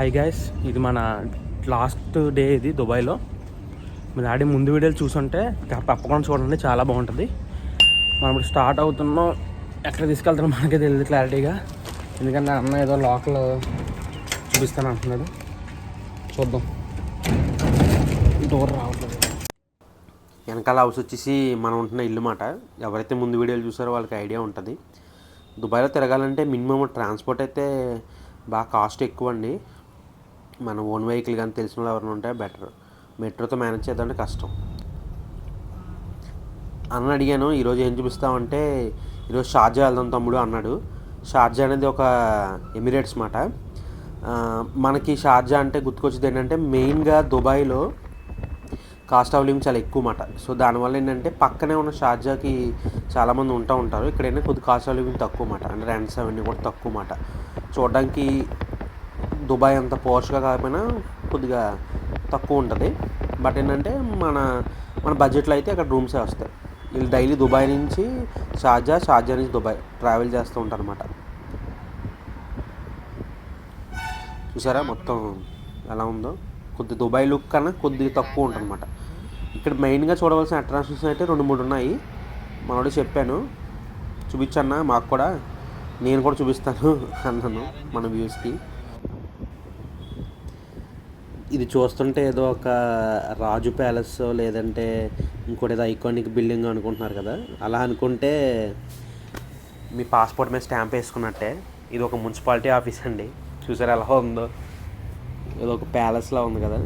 Hi guys, ఇది మన last day ఇది దుబాయ్లో. మీ డాడీ ముందు వీడియోలు చూసుంటే తప్పకుండా చూడండి, చాలా బాగుంటుంది. మనం ఇప్పుడు స్టార్ట్ అవుతున్నాం. ఎక్కడ తీసుకెళ్తారో మనకే తెలియదు క్లారిటీగా, ఎందుకంటే అన్న ఏదో లోకల్ చూపిస్తాను అంటున్నాడు. చూద్దాం. డోర్ రావట్లేదు. వెనకాల హౌస్ వచ్చేసి మనం ఉంటున్న ఇల్లు మాట. ఎవరైతే ముందు వీడియోలు చూసారో వాళ్ళకి ఐడియా ఉంటుంది. దుబాయ్లో తిరగాలంటే మినిమం ట్రాన్స్పోర్ట్ అయితే బాగా కాస్ట్ ఎక్కువ అండి. మన ఓన్ వెహికల్ కానీ తెలిసిన వాళ్ళు ఎవరైనా ఉంటే బెటర్. మెట్రోతో మేనేజ్ చేద్దామంటే కష్టం. అన్న అడిగాను ఈరోజు ఏం చూపిస్తామంటే, ఈరోజు షార్జా వెళ్దాం తమ్ముడు అన్నాడు. షార్జా అనేది ఒక ఎమిరేట్స్ మాట. మనకి షార్జా అంటే గుర్తుకొచ్చేది ఏంటంటే, మెయిన్గా దుబాయ్లో కాస్ట్ ఆఫ్ లివింగ్ చాలా ఎక్కువ మాట. సో దానివల్ల ఏంటంటే పక్కనే ఉన్న షార్జాకి చాలామంది ఉంటారు. ఇక్కడైనా కొద్ది కాస్ట్ ఆఫ్ లివింగ్ తక్కువ మాట, అంటే రెంట్స్ అవన్నీ కూడా తక్కువ మాట. చూడడానికి దుబాయ్ అంత పోష్గా కాకపోయినా కొద్దిగా తక్కువ ఉంటుంది. బట్ ఏంటంటే మన బడ్జెట్లో అయితే అక్కడ రూమ్సే వస్తాయి. వీళ్ళు డైలీ దుబాయ్ నుంచి షార్జా నుంచి దుబాయ్ ట్రావెల్ చేస్తూ ఉంటారు అన్నమాట. చూసారా మొత్తం ఎలా ఉందో. కొద్ది దుబాయ్ లుక్ కన్నా కొద్దిగా తక్కువ ఉంటుంది అన్నమాట. ఇక్కడ మెయిన్గా చూడవలసిన అట్రాక్షన్స్ అయితే 2-3 ఉన్నాయి. మనోడు చెప్పాను, చూపించన్నా మాకు కూడా, నేను కూడా చూపిస్తాను అన్నాను మన వ్యూస్కి. ఇది చూస్తుంటే ఏదో ఒక రాజు ప్యాలెస్ లేదంటే ఇంకోటి ఏదో ఐకానిక్ బిల్డింగ్ అనుకుంటున్నారు కదా. అలా అనుకుంటే మీ పాస్పోర్ట్ మీద స్టాంప్ వేసుకున్నట్టే. ఇది ఒక మున్సిపాలిటీ ఆఫీస్ అండి. చూసారా ఎలా ఉందో, ఏదో ఒక ప్యాలెస్లా ఉంది కదా.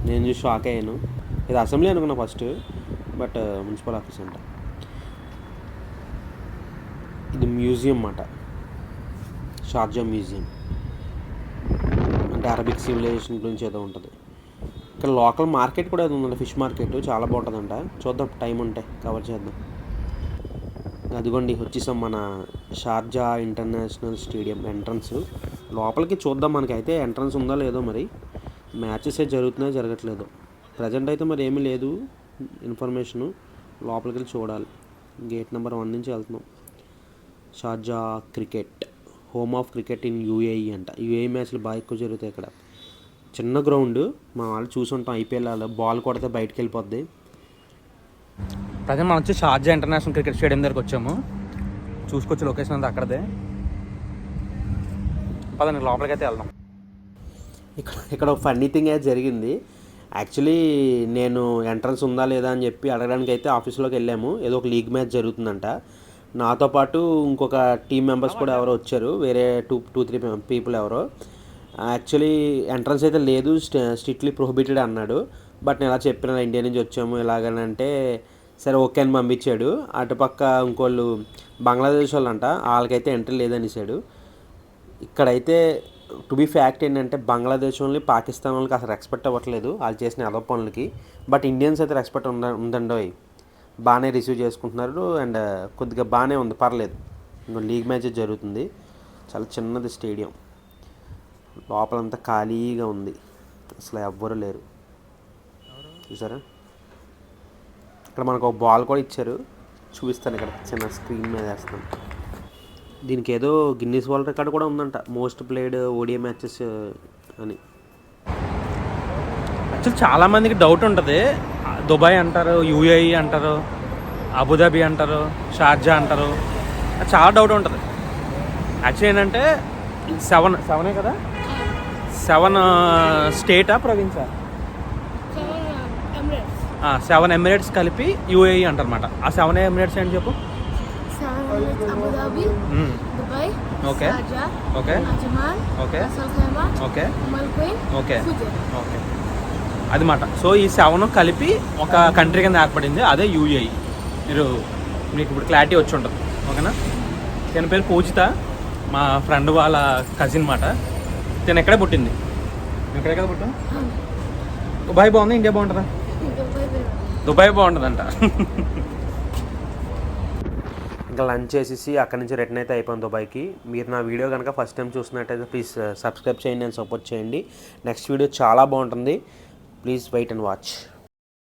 నేను చూసి షాక్ అయ్యాను. ఇది అసెంబ్లీ అనుకున్నా ఫస్ట్, బట్ మున్సిపల్ ఆఫీస్ అంట. ఇది మ్యూజియం అన్నమాట, షార్జా మ్యూజియం. అంటే అరబిక్ సివిలైజేషన్ గురించి ఏదో ఉంటుంది. ఇక్కడ లోకల్ మార్కెట్ కూడా ఏదో ఉందండి, ఫిష్ మార్కెట్, చాలా బాగుంటుందంట. చూద్దాం టైం ఉంటే కవర్ చేద్దాం. అదిగోండి వచ్చేసాం మన షార్జా ఇంటర్నేషనల్ స్టేడియం ఎంట్రన్స్. లోపలికి చూద్దాం, మనకైతే ఎంట్రన్స్ ఉందో లేదో, మరి మ్యాచెస్ జరుగుతున్నాయో జరగట్లేదు. ప్రజెంట్ అయితే మరి ఏమీ లేదు ఇన్ఫర్మేషను. లోపలికి వెళ్ళి చూడాలి. గేట్ నెంబర్ 1 నుంచి వెళ్తున్నాం. Sharjah cricket, home of cricket in UAE అంట. యూఏఈ మ్యాచ్లు బాగా ఎక్కువ జరుగుతాయి ఇక్కడ. చిన్న గ్రౌండ్, మా వాళ్ళు చూసుంటాం ఐపీఎల్. బాల్ కొడితే బయటకు వెళ్ళిపోద్ది. ప్రజెంట్ మనం వచ్చి షార్జా ఇంటర్నేషనల్ క్రికెట్ స్టేడియం దగ్గరికి వచ్చాము. చూసుకొచ్చి లొకేషన్ అంతా అక్కడదే. పదండి లోపలికి అయితే వెళ్దాం. ఇక్కడ ఒక ఫన్నీ థింగ్ అయితే జరిగింది. యాక్చువల్లీ నేను ఎంట్రన్స్ ఉందా లేదా అని చెప్పి అడగడానికి అయితే ఆఫీస్లోకి వెళ్ళాము. ఏదో ఒక లీగ్ మ్యాచ్ జరుగుతుందంట. నాతో పాటు ఇంకొక టీం మెంబర్స్ కూడా ఎవరో వచ్చారు, వేరే 2-3 పీపుల్ ఎవరో. యాక్చువల్లీ ఎంట్రన్స్ అయితే లేదు, స్ట్రిక్ట్లీ ప్రొహిబిటెడ్ అన్నాడు. బట్ నేను ఎలా చెప్పిన ఇండియా నుంచి వచ్చాము ఎలాగనంటే సరే ఓకే అని పంపించాడు. అటుపక్క ఇంకోళ్ళు బంగ్లాదేశ్ వాళ్ళు అంట, వాళ్ళకైతే ఎంట్రీ లేదనిసాడు. ఇక్కడైతే టు బీ ఫ్యాక్ట్ ఏంటంటే బంగ్లాదేశ్ వాళ్ళని పాకిస్తాన్ వాళ్ళకి అసలు రెస్పెక్ట్ అవ్వట్లేదు వాళ్ళు చేసిన అదో పనులకి. బట్ ఇండియన్స్ అయితే రెస్పెక్ట్ ఉందండి, బాగానే రిసీవ్ చేసుకుంటున్నారు. అండ్ కొద్దిగా బాగానే ఉంది, పర్లేదు. ఇంకో లీగ్ మ్యాచ్ జరుగుతుంది. చాలా చిన్నది స్టేడియం, లోపలంతా ఖాళీగా ఉంది, అసలు ఎవ్వరూ లేరు. చూసారా, ఇక్కడ మనకు ఒక బాల్ కూడా ఇచ్చారు, చూపిస్తాను. ఇక్కడ చిన్న స్క్రీన్ మీద వేస్తాను. దీనికి ఏదో గిన్నీస్ వరల్డ్ రికార్డ్ కూడా ఉందంట, మోస్ట్ ప్లేడ్ ఓడిఐ మ్యాచెస్ అని. యాక్చువల్లీ చాలామందికి డౌట్ ఉంటుంది. దుబాయ్ అంటారు, యూఏఈ అంటారు, అబుదాబి అంటారు, షార్జా అంటారు, చాలా డౌట్ ఉంటుంది. యాక్చువల్లీ ఏంటంటే 7 కదా, 7 స్టేటా ప్రొవిన్సా, 7 ఎమిరేట్స్ కలిపి యూఏఈ అంటారన్నమాట. ఆ 7 ఎమిరేట్స్ ఏంటి చెప్పు. Abu Dhabi, Dubai, okay Sharjah, okay అజ్మాన్, okay అసల్ ఖైమా, ఓకే మల్క్వెయిన్, ఓకే ఫుజైరా. ఓకే అది మాట. సో ఈ 7 కలిపి ఒక కంట్రీ కింద ఏర్పడింది, అదే యూఏఈ. మీకు ఇప్పుడు క్లారిటీ వచ్చి ఉంటుంది, ఓకేనా. తన పేరు పూజిత, మా ఫ్రెండ్ వాళ్ళ కజిన్ మాట. తను ఎక్కడే పుట్టింది, ఎక్కడే కదా పుట్టాం. దుబాయ్ బాగుంది, ఇండియా బాగుంటుందా? దుబాయ్ బాగుంటుందంట. ఇంకా లంచ్ చేసేసి అక్కడి నుంచి రిటర్న్ అయితే అయిపోయింది దుబాయ్కి. మీరు నా వీడియో కనుక ఫస్ట్ టైం చూసినట్టయితే ప్లీజ్ సబ్స్క్రైబ్ చేయండి అండ్ సపోర్ట్ చేయండి. నెక్స్ట్ వీడియో చాలా బాగుంటుంది, ప్లీజ్ వెయిట్ అండ్ వాచ్.